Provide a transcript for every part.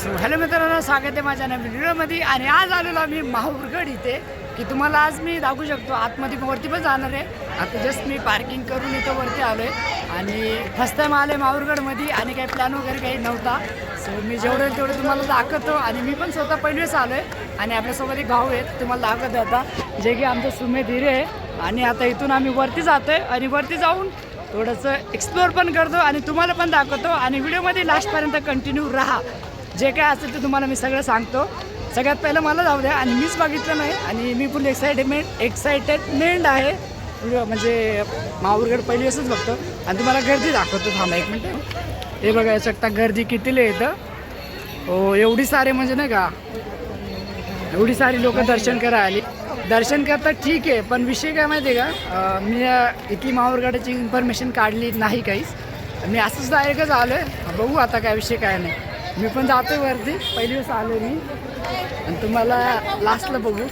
So hello मित्रांनो, स्वागत आहे माझ्या नवीन व्हिडिओमध्ये. आणि आज आलेलो मी माहूरगड इथे की तुम्हाला आज मी दाखवू शकतो. आतमध्ये वरती पण जाणार आहे. आता जस्ट मी पार्किंग करून इथं वरती आलो आहे आणि फर्स्ट टाईम आलो आहे माहूरगडमध्ये आणि काही प्लॅन वगैरे काही नव्हता. सो मी जेवढं तेवढं तुम्हाला दाखवतो. आणि मी पण स्वतः पहिलेच आलो आहे आणि आपल्यासोबत एक भाऊ आहेत, तुम्हाला दाखवतो आता, जे की आमचं सुमेध हिरे आहे. आणि आता इथून आम्ही वरती जातो आहे आणि वरती जाऊन थोडंसं एक्सप्लोअर पण करतो आणि तुम्हाला पण दाखवतो. आणि व्हिडिओमध्ये लास्टपर्यंत कंटिन्यू राहा. जे काय असेल ते तुम्हाला मी सगळं सांगतो. सगळ्यात पहिलं मला जाऊ द्या. आणि मीच बघितलं नाही आणि मी फुल एक्साइटेडमेंट आहे व्हिडिओ, म्हणजे माहूरगड पहिली असंच बघतो आणि तुम्हाला गर्दी दाखवतो. थांबा एक मिनिट. हे बघा शकता गर्दी कितीला इथं. हो, एवढी सारे म्हणजे नाही का, एवढी सारी लोक दर्शन करायला आली. दर्शन करतात ठीक आहे, पण विषय काय माहिती आहे का, मी इथली माहूरगडाची इन्फॉर्मेशन काढली नाही काहीच. मी असंच डायरेक्टच आलो आहे. बघू आता काय विषय काय नाही. मी पण जातो आहे वरती, पहिली दिवस आलो मी आणि तुम्हाला लास्टला बघू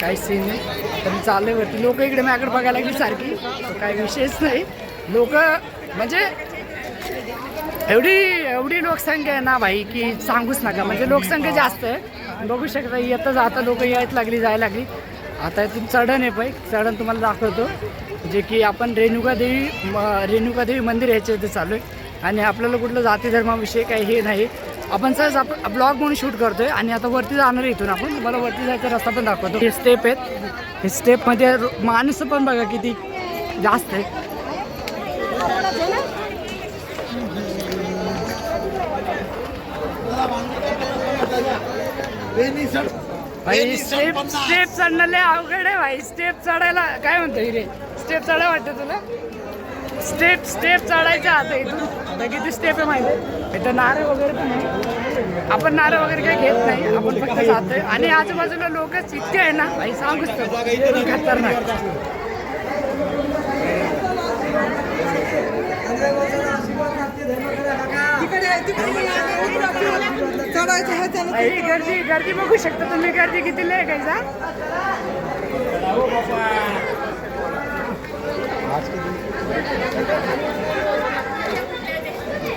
काही सीन नाही. तर मी चाललो आहे वरती. लोक इकडे माझ्याकडे बघायला लागली सारखी, काही विषयच नाही. लोक म्हणजे एवढी लोकसंख्या आहे ना भाई की सांगूच नका. म्हणजे लोकसंख्या जास्त आहे. बघू शकता येतं जाता लोक यायला लागली जायला लागली. आता इथून चढण आहे पाई, चढण तुम्हाला दाखवतो. जे की आपण रेणुका देवी मंदिर याच्या इथे चालू आहे. आणि आपल्याला कुठलं जाती धर्माविषयी काही हे नाही. आपण सहज ब्लॉग म्हणून शूट करतोय. आणि आता वरती जाणार आहे इथून आपण. तुम्हाला वरती जायचा रस्ता पण दाखवतो. हे स्टेप आहेत. हे स्टेपमध्ये माणसं पण बघा किती जास्त आहे. भाई स्टेप चढणं लय अवघड आहे भाई. स्टेप चढायला काय म्हणतो रे, स्टेप चढायला वाटतं तुला? स्टेप चढायचं आता इथून. आता किती स्टेप आहे माहिती आहे. इथं नारळ वगैरे पण आहे. आपण नारळ वगैरे काही घेत नाही, आपण फक्त जातोय. आणि आजूबाजूला लोकच इतके आहे ना भाई, सांगूच खतरनाक. गर्दी बघू शकता तुम्ही. गर्दी किती आहे काही जा.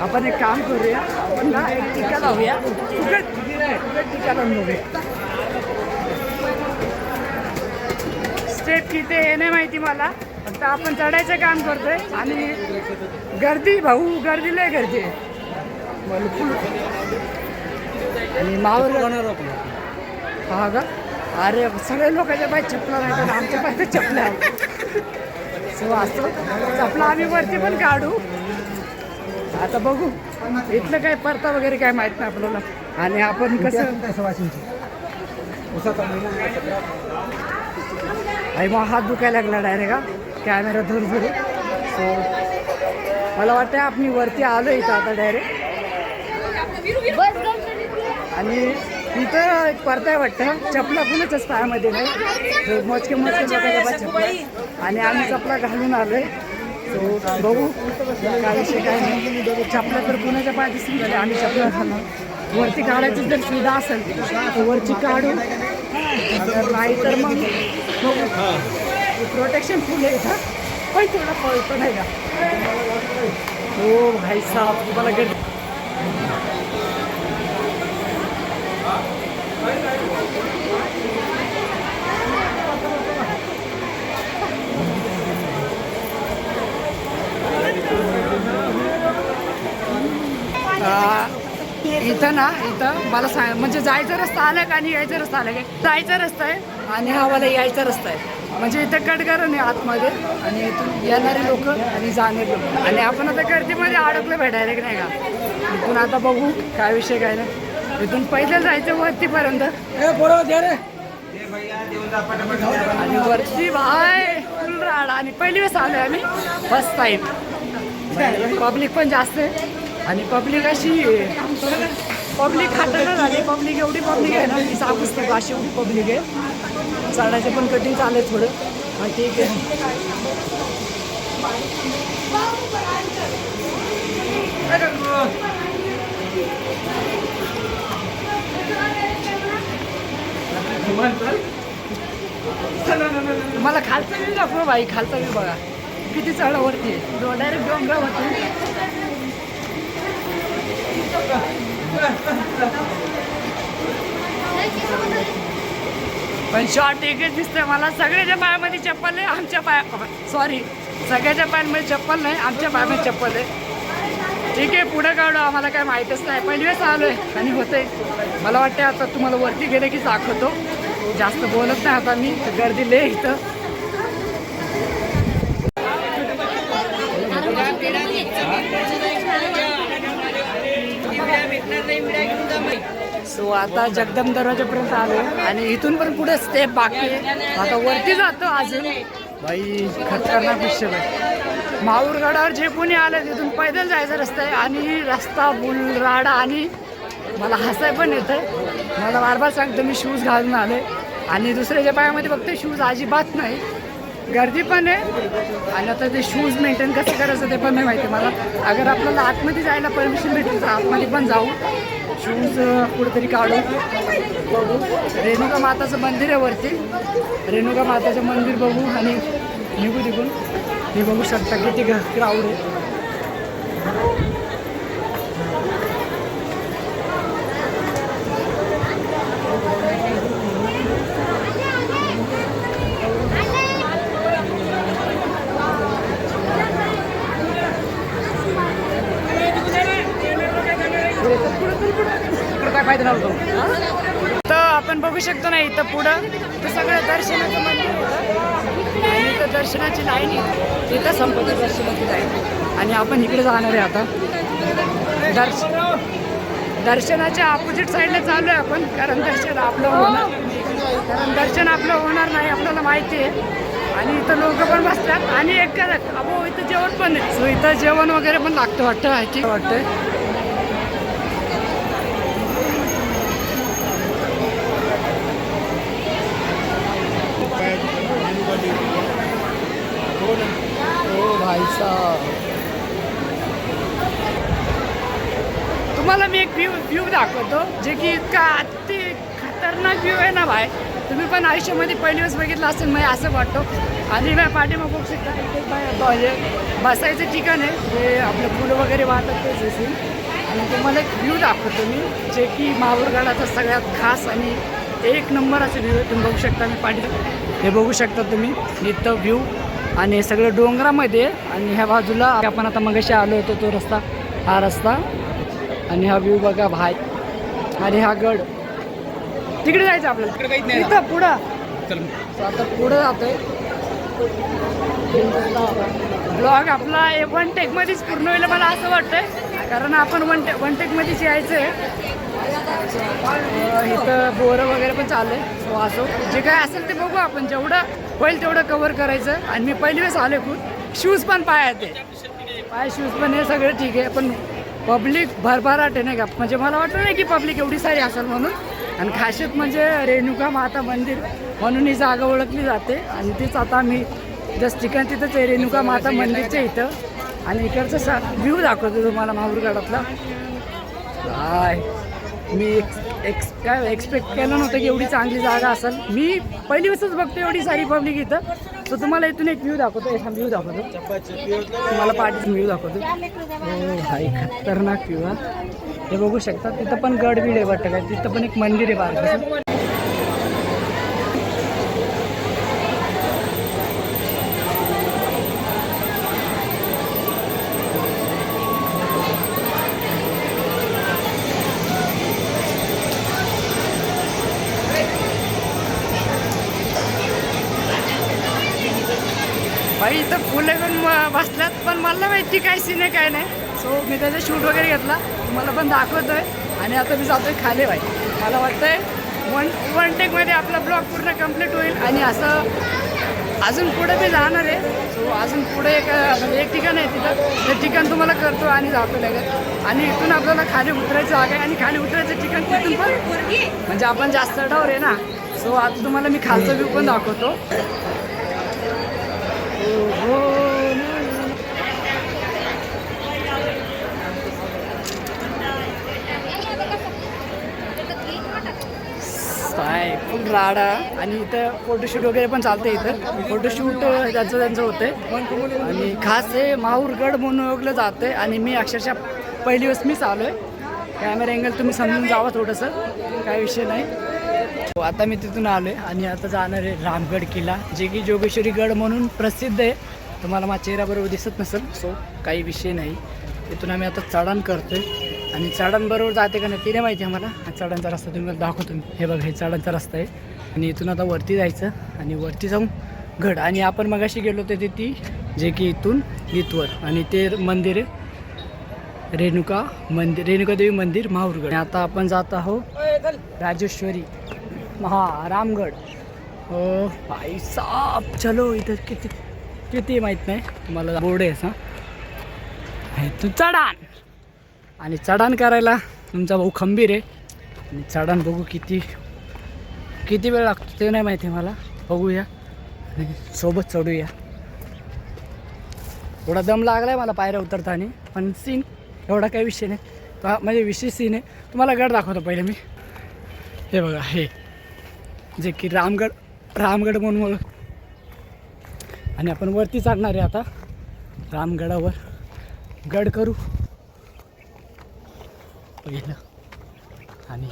आपण एक काम करूया, आपण ना एक टिका लावूया. फुकट टिका लावून बघूया. स्टेप किती हे नाही माहिती मला, फक्त आपण चढायचं काम करतोय. आणि गर्दी भाऊ, गर्दी लय गर्दी आहे. आणि माहूरगड हा का, अरे सगळे लोकांच्या पाय चपला नाही तर आमच्या पाय तर चपल्या आहे. सो असं चपला आम्ही वरती पण काढू. आता बघू इथलं काय परता वगैरे काय माहीत नाही आपल्याला. आणि आपण कसं आई मग हात दुखायला लागला डायरेक्ट का कॅमेरा धरून. सो मला वाटतं आपण वरती आलो इथं आता डायरेक्ट. आणि इथं एक परताय वाटतं. चपला कुणाच्याच पायामध्ये नाही, मोजके लोकांच्या पाय चपला. आणि आम्ही चपला घालून आलोय. सो बघू काय विषय काय नाही. चपला तर कुणाच्या पाय दिसून झाले. आम्ही चपला घालून वरती काढायची जर सुविधा असेल तर वरची काढू, नाही तर मग प्रोटेक्शन फुल आहे इथं. पण थोडा पळतो नाही का. हो भाई साहेब, तुम्हाला गर्दी इथं ना, इथं मला म्हणजे जायचा रस्ता आला का आणि यायचा रस्ता आला का. जायचा रस्ता आहे आणि हा मला यायचा रस्ता आहे. म्हणजे इथं कटकरण आहे आतमध्ये आणि इथून येणारे लोक आणि जाणारे लोक. आणि आपण आता गर्दीमध्ये अडकलं भेटायला डायरेक्ट नाही का. इथून आता बघू काय विषय काय नाही. इथून पहिलं जायचं वरतीपर्यंत. आणि वरती भाय फुल राडा. आणि पहिली वेळेस आलो आम्ही फर्स्ट टाईम. पब्लिक पण जास्त आहे. आणि पब्लिक अशी पब्लिक खाताना झाली. पब्लिक एवढी पब्लिक आहे ना की सांगूच नको, अशी एवढी पब्लिक आहे. चढायचं पण कठीण चालू आहे थोडं. हां ठीक आहे. मला खालचा व्ह्यू दाखव भाई. खालचा व्ह्यू बघा किती चढावरती आहे. डायरेक्ट डोंगरावरती. पण शॉर्ट एकच दिसतंय मला. सगळ्याच्या पायामध्ये चप्पल आहे, आमच्या सॉरी सगळ्याच्या पायांमध्ये चप्पल नाही, आमच्या पायामध्ये चप्पल आहे. ठीक आहे, पुढे काढू, आम्हाला काय माहीतच नाही. पहिली वेळेस आलो आहे आणि होतंय. मला वाटतं आता तुम्हाला वरती गेले की दाखवतो. जास्त बोलत नाही आता मी, गर्दी लय इथं. सो आता जगदंब दरवाजापर्यंत आलो आणि इथून पण पुढे स्टेप बाकी आहे. आता वरती जातो अजून. बाई खतरनाक विषय आहे. माहूरगडावर जे कोणी आलं तिथून पैदल जायचा रस्ता आहे आणि रस्ता बुलराडा. आणि मला हसाय पण येतं. मला बार सांगतो मी शूज घालून आले आणि दुसऱ्याच्या पायामध्ये फक्त शूज अजिबात नाही. गर्दी पण आहे आणि आता ते शूज मेंटेन कसं करायचं ते पण नाही माहिती मला. अगर आपल्याला आतमध्ये जायला परमिशन भेटली तर आतमध्ये पण जाऊ. शूज कुठेतरी काढू बघू. रेणुका माताचं मंदिर आहे वरती. रेणुका माताचं मंदिर बघू आणि निघू तिकडून. हे बघू शकता किती क्राऊड आहे. काय फायदा नव्हतो. तर आपण बघू शकतो ना इथं पुढं तर सगळं दर्शनाचं मंदिर होतं आणि इथं दर्शनाची लाईन आहे. इथं संपत्ती दर्शनाची लाईन आणि आपण इकडे जाणार आहे आता. दर्शनाच्या अपोजिट साईडला चालू आहे आपण. कारण दर्शन आपलं होणार नाही आपल्याला माहिती आहे. आणि इथं लोक पण बसतात आणि एक करत अबो इथं जेवण पण आहे. सो इथं जेवण वगैरे पण लागतं वाटतं. ह्याची वाटतंय तुम्हाला मी एक व्ह्यू दाखवतो जे की इतका अति खतरनाक व्ह्यू आहे ना भाई. तुम्ही पण आयुष्यामध्ये पहिली वेळेस बघितलं असेल मला असं वाटतो. आणि मी पाठीमाग बघू शकता इथे बसायचं ठिकाण आहे जे आपलं फुलं वगैरे वाहतात तेच असेल. आणि तुम्हाला एक व्ह्यू दाखवतो मी जे की माहूरगडाचा सगळ्यात खास आणि एक नंबर असं व्ह्यू आहे. तुम्ही बघू शकता मी पाठी हे बघू शकता तुम्ही इथं व्ह्यू. आणि हे सगळं डोंगरामध्ये आणि ह्या बाजूला आपण आता मगाशी आलो होतो तो रस्ता हा रस्ता. आणि हा व्ह्यू बघा भाई. आणि हा गड तिकडे जायचं आपल्याला इथं पुढं. आता पुढं जातोय. ब्लॉग आपला वन टेकमध्येच पूर्ण होईल मला असं वाटतंय. कारण आपण वन टेकमध्येच यायचं आहे. इथं बोरं वगैरे पण चालू आहे. सो असो जे काय असेल ते बघू आपण. जेवढं होईल तेवढं कव्हर करायचं. आणि मी पहिली वेळेस आले खूप. शूज पण पायात आहे. पाय शूज पण हे सगळं ठीक आहे. पण पब्लिक भरभराट आहे नाही का. म्हणजे मला वाटतं नाही की पब्लिक एवढी सारी असेल म्हणून. आणि खासियत म्हणजे रेणुका माता मंदिर म्हणून ही जागा ओळखली जाते. आणि तीच आता मी जस्ट ठिकाण तिथंच आहे रेणुका माता मंदिरच्या इथं. आणि इकडचं व्ह्यू दाखवतो तुम्हाला माहूरगडातला. काय मी एक्सपेक्ट केलं नव्हतं की एवढी चांगली जागा असेल. मी पहिली वेळेसच बघतो एवढी सारी पब्लिक इथं. तर तुम्हाला इथून एक व्ह्यू दाखवतो. एक व्ह्यू दाखवतो तुम्हाला पाठीचा व्ह्यू दाखवतो. हो भाई खतरनाक व्ह्यू हा. हे बघू शकता तिथं पण गडबीड आहे वाटतं काय. तिथं पण एक मंदिर आहे बारकं. भाई इथं फुलं घेऊन बसल्यात पण मला माहिती काय सीन आहे काय नाही. सो मी त्याचा शूट वगैरे घेतला तुम्हाला पण दाखवतोय. आणि आता मी जातोय खाली भाई. मला वाटतंय वन टेकमध्ये आपला ब्लॉग पूर्ण कंप्लीट होईल. आणि असं अजून पुढे मी जाणार आहे. सो अजून पुढे एक ठिकाण आहे तिथं ते ठिकाण तुम्हाला करतो आणि जातो लगेच. आणि इथून आपल्याला खाली उतरायचं जागा आहे. आणि खाली उतरायचं ठिकाण तिथून पण म्हणजे आपण जास्त चढावर आहे ना. सो आता तुम्हाला मी खालचा व्ह्यू पण दाखवतो. फुल राडा. आणि इथं फोटोशूट वगैरे पण चालतं. इथं फोटोशूट त्यांचं होतंय. आणि खास हे माहूरगड म्हणून ओळखलं जातं. आणि मी अक्षरशः पहिली वेळेस मीच आलो आहे. कॅमेरा अँगल तुम्ही समजून जावा थोडंसं, काय विषय नाही. आता मी तिथून आलो आहे आणि आता जाणार आहे रामगड किल्ला, जे की जोगेश्वरी गड म्हणून प्रसिद्ध आहे. तुम्हाला माझ्या चेहऱ्याबरोबर दिसत नसेल, सो काही विषय नाही. तिथून आम्ही आता चढण करतो आहे आणि चढणबरोबर जाते का नाही ते नाही माहिती आम्हाला. चढणचा रस्ता तुम्ही मला दाखवतो. हे बघा, हे चढणचा रस्ता आहे आणि इथून आता वरती जायचं आणि वरती जाऊन गड. आणि आपण मगाशी गेलो होतो ती जे की इथून इथवर, आणि ते मंदिर आहे रेणुकादेवी मंदिर माहूरगड. आणि आता आपण जात आहोत राजेश्वरी रामगड. हो भाई साहब, चलो. इथं किती माहीत नाही तुम्हाला, बोर्ड आहे असा. तू चढाण, आणि चढाण करायला तुमचा भाऊ खंबीर आहे. आणि चढाण बघू किती वेळ लागतो ते नाही माहिती मला. बघूया आणि सोबत चढूया. थोडा दम लागला आहे मला पायऱ्या उतरताना, पण सीन एवढा काही विषय नाही. म्हणजे विशेष सीन आहे. तुम्हाला गड दाखवतो पहिले मी. हे बघा, हे जे की रामगड म्हणून ओळख. आणि आपण वरती चढणार आहे आता रामगडावर. गड करू पहिलं, आणि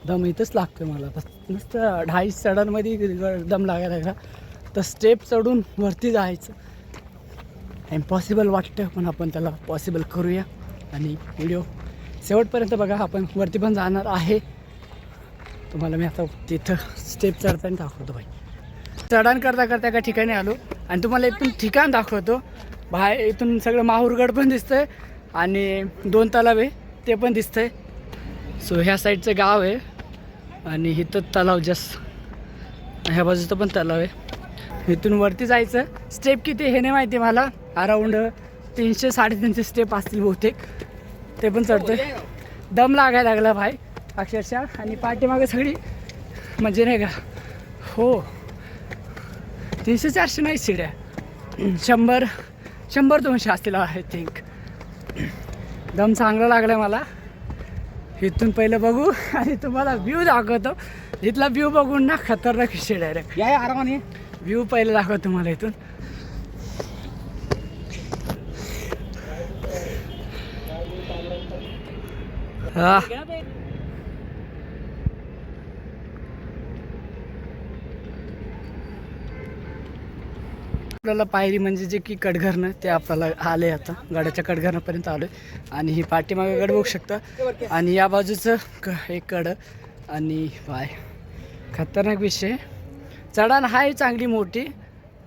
दम इथंच लागतो मला. नुसतं 2.5 चढांमध्ये दम लागायला लागला. तर स्टेप चढून वरती जायचं इम्पॉसिबल वाटतं, पण आपण त्याला पॉसिबल करूया. आणि व्हिडिओ शेवटपर्यंत बघा. आपण वरती पण जाणार आहे. तुम्हाला मी आता तिथं स्टेप चढताना दाखवतो भाई. चढण करता एका ठिकाणी आलो आणि तुम्हाला इथून ठिकाण दाखवतो. बाहेर इथून सगळं माहूरगड पण दिसतंय आणि 2 तलाव आहे ते पण दिसतंय. सो ह्या साईडचं गाव आहे आणि इथं तलाव, जस्ट ह्या बाजूचं पण तलाव आहे. इथून वरती जायचं. स्टेप किती हे नाही माहिती मला. अराऊंड 300-350 स्टेप असतील बहुतेक. ते पण चढतोय. दम लागायला लागला भाई अक्षरशः. आणि पाठीमागे सगळी म्हणजे नाही का, हो 300-400 नाही शिड्या, 100-200 असतील आय थिंक. दम चांगला लागला मला. इथून पहिलं बघू आणि तुम्हाला व्ह्यू दाखवतो. इथला व्ह्यू बघून ना खतरनाक विषय डायरेक्ट. या आरामाने व्ह्यू पहिलं दाखवतो तुम्हाला इथून. हा आपल्याला पायरी म्हणजे जे की कडघरणं ते आपल्याला आले. आता गडाच्या कडघरणापर्यंत आलो आहे. आणि ही पाठीमागे गड बघू शकता आणि या बाजूचं एक कड. आणि बाय खतरनाक विषय. चढण आहे चांगली मोठी,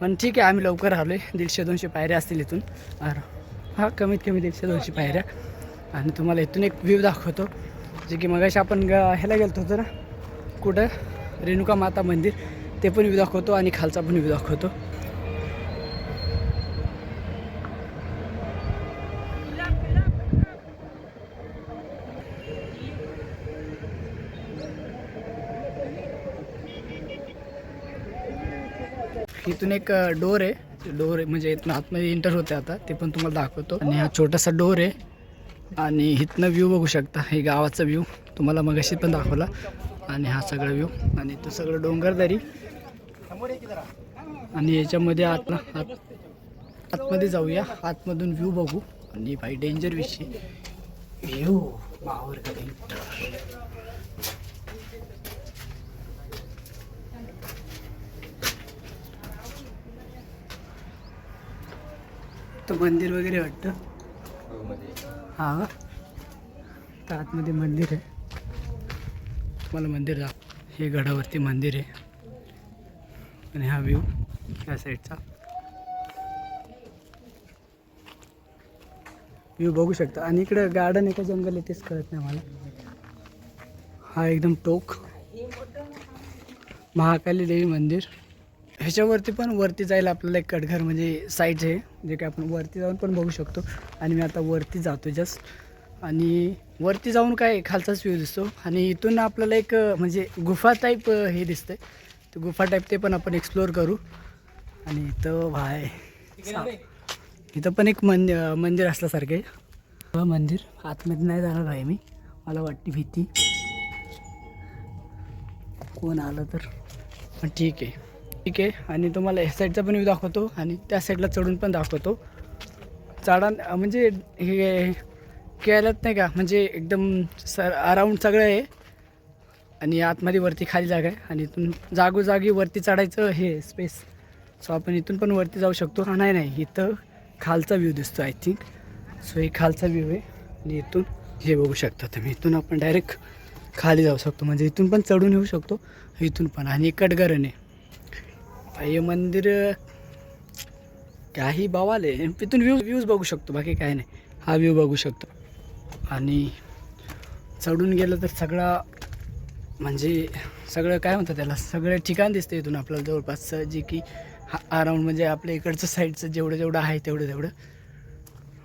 पण ठीक आहे आम्ही लवकर आलो आहे. 150-200 पायऱ्या असतील इथून. हा कमीत कमी 150-200 पायऱ्या. आणि तुम्हाला इथून एक व्ह्यू दाखवतो जे की मगाशी आपण ह्याला गेलो होतो ना, कुठं रेणुका माता मंदिर, ते पण व्ह्यू दाखवतो आणि खालचा पण व्ह्यू दाखवतो. इथून एक डोर आहे म्हणजे इथून आतमध्ये एंटर होते आता, ते पण तुम्हाला दाखवतो. आणि हा छोटासा डोर आहे आणि इथनं व्ह्यू बघू शकता. हे गावाचा व्ह्यू तुम्हाला मगाशी पण दाखवला. आणि हा सगळा व्ह्यू आणि तो सगळं डोंगरदरी. आणि याच्यामध्ये आतमध्ये जाऊया. आतमधून व्ह्यू बघू. आणि भाई डेंजर विषय व्ह्यू माहूरगड. तो मंदिर वगैरे वाटतं. हा तर आतमध्ये मंदिर आहे. तुम्हाला मंदिर हे गडावरती मंदिर आहे. आणि हा व्ह्यू या साईडचा व्ह्यू बघू शकता. आणि इकडं गार्डन आहे का जंगल आहे तेच कळत नाही मला. हा एकदम टोक महाकाली देवी मंदिर. ह्याच्यावरती पण वरती जायला आपल्याला एक कडघर म्हणजे साईड आहे जे की आपण वरती जाऊन पण बघू शकतो. आणि मी आता वरती जातो जस्ट. आणि वरती जाऊन काय खालचाच व्ह्यू दिसतो. आणि इथून आपल्याला एक म्हणजे गुफा टाईप हे दिसतंय. तर गुफा टाईप ते पण आपण एक्सप्लोअर करू. आणि इथं भाय इथं पण एक मंदिर असल्यासारखं आहे. मंदिर आतमध्ये नाही जाणार आहे मी, मला वाटते भीती कोण आलं तर. पण ठीक आहे. आणि तुम्हाला ह्या साईडचा पण व्ह्यू दाखवतो आणि त्या साईडला चढून पण दाखवतो. चढण म्हणजे हे केलंच नाही का, म्हणजे एकदम अराऊंड सगळं आहे आणि आतमध्ये वरती खाली जागा आहे आणि इथून जागोजागी वरती चढायचं हे स्पेस. सो आपण इथून पण वरती जाऊ शकतो. हा नाही इथं खालचा व्ह्यू दिसतो आय थिंक. सो हे खालचा व्ह्यू आहे आणि इथून हे बघू शकता तुम्ही. इथून आपण डायरेक्ट खाली जाऊ शकतो, म्हणजे इथून पण चढून येऊ शकतो इथून पण. आणि कटगरण आहे हे मंदिर, काही बवाल आहे. इथून व्ह्यूज बघू शकतो, बाकी काय नाही. हा व्ह्यू बघू शकतो आणि चढून गेलं तर सगळा म्हणजे सगळं काय म्हणतात त्याला, सगळं ठिकाण दिसतं इथून आपल्याला जवळपास, जे की अराऊंड म्हणजे आपल्या इकडचं साईडचं जेवढं आहे तेवढं.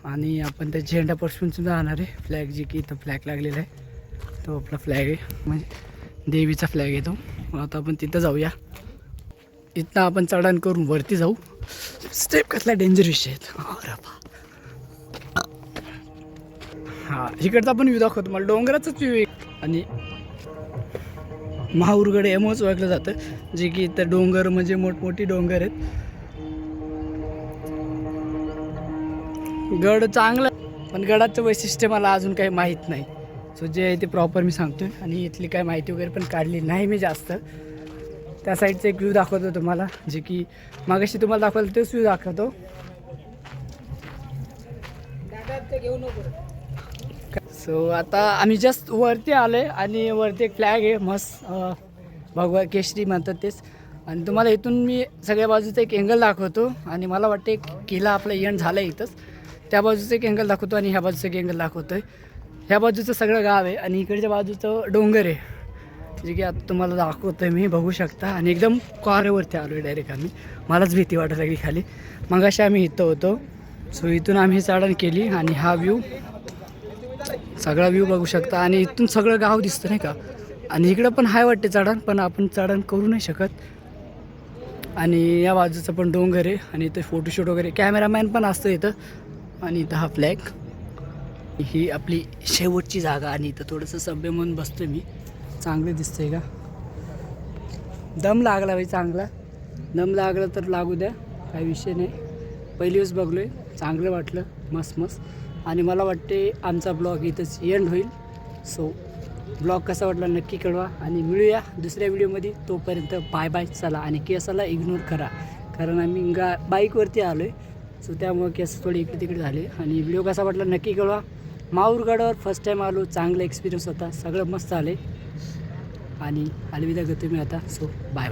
आणि आपण त्या झेंडापासून सुद्धा जाणार आहे. फ्लॅग जे की इथं फ्लॅग लागलेला आहे तो आपला फ्लॅग आहे, म्हणजे देवीचा फ्लॅग आहे तो. आता आपण तिथं जाऊया. इथनं आपण चढण करून वरती जाऊ. स्टेप कसला डेंजर विषय आहेत. हां इकडचा पण व्ह्यू दाखवतो मला, डोंगराचाच व्ह्यू आहे. आणि माहूरगड एमोच ओळखलं जातं, जे की इथं डोंगर म्हणजे मोठमोठी डोंगर आहेत. गड चांगलं, पण गडाचं वैशिष्ट्य मला अजून काही माहीत नाही. सो जे आहे ते प्रॉपर मी सांगतो. आणि इथली काय माहिती वगैरे पण काढली नाही मी जास्त. त्या साईडचा एक व्ह्यू दाखवतो तुम्हाला, जे की मागाशी तुम्हाला दाखवलं तेच व्ह्यू दाखवतो. सो आता आम्ही जस्ट वरती आलो आहे आणि वरती एक फ्लॅग आहे मस्त, भगवा केशरी म्हणतात तेच. आणि तुम्हाला इथून मी सगळ्या बाजूचा एक एंगल दाखवतो. आणि मला वाटतं एक किल्ला आपला एंड झाला आहे इथंच. त्या बाजूचं एक एंगल दाखवतो आणि ह्या बाजूचं एक एंगल दाखवतो आहे. ह्या बाजूचं सगळं गाव आहे आणि इकडच्या बाजूचं डोंगर आहे, जे की आता तुम्हाला दाखवतो आहे मी, बघू शकता. आणि एकदम कॉरेवरती आलो आहे डायरेक्ट आम्ही. मलाच भीती वाटत लागली खाली. मगाशी आम्ही इथं होतो. सो इथून आम्ही चढण केली आणि हा व्ह्यू, सगळा व्ह्यू बघू शकता. आणि इथून सगळं गाव दिसतं नाही का. आणि इकडं पण हाय वाटते चढण, पण आपण चढण करू नाही शकत. आणि या बाजूचं पण डोंगर आहे आणि इथं फोटोशूट वगैरे, कॅमेरामॅन पण असतं इथं. आणि इथं हा फ्लॅग, ही आपली शेवटची जागा. आणि इथं थोडंसं सभ्य म्हणून बसतो मी. चांगलं दिसतंय का, दम लागला भाई, चांगला दम लागला तर लागू द्या, काही विषय नाही. पहिली वेळेस बघलो आहे, चांगलं वाटलं, मस्त. आणि मला वाटते आमचा ब्लॉग इथंच एंड होईल. सो ब्लॉग कसा वाटला नक्की कळवा आणि मिळूया दुसऱ्या व्हिडिओमध्ये. तोपर्यंत बाय. चला. आणि केसाला इग्नोर करा, कारण आम्ही बाईकवरती आलो आहे. सो त्यामुळे केस थोडे इकडे तिकडे झाले. आणि व्हिडिओ कसा वाटला नक्की कळवा. माहूरगडावर फर्स्ट टाईम आलो, चांगला एक्सपिरियन्स होता, सगळं मस्त आले. आणि अलविदा करतो मी आता. So bye.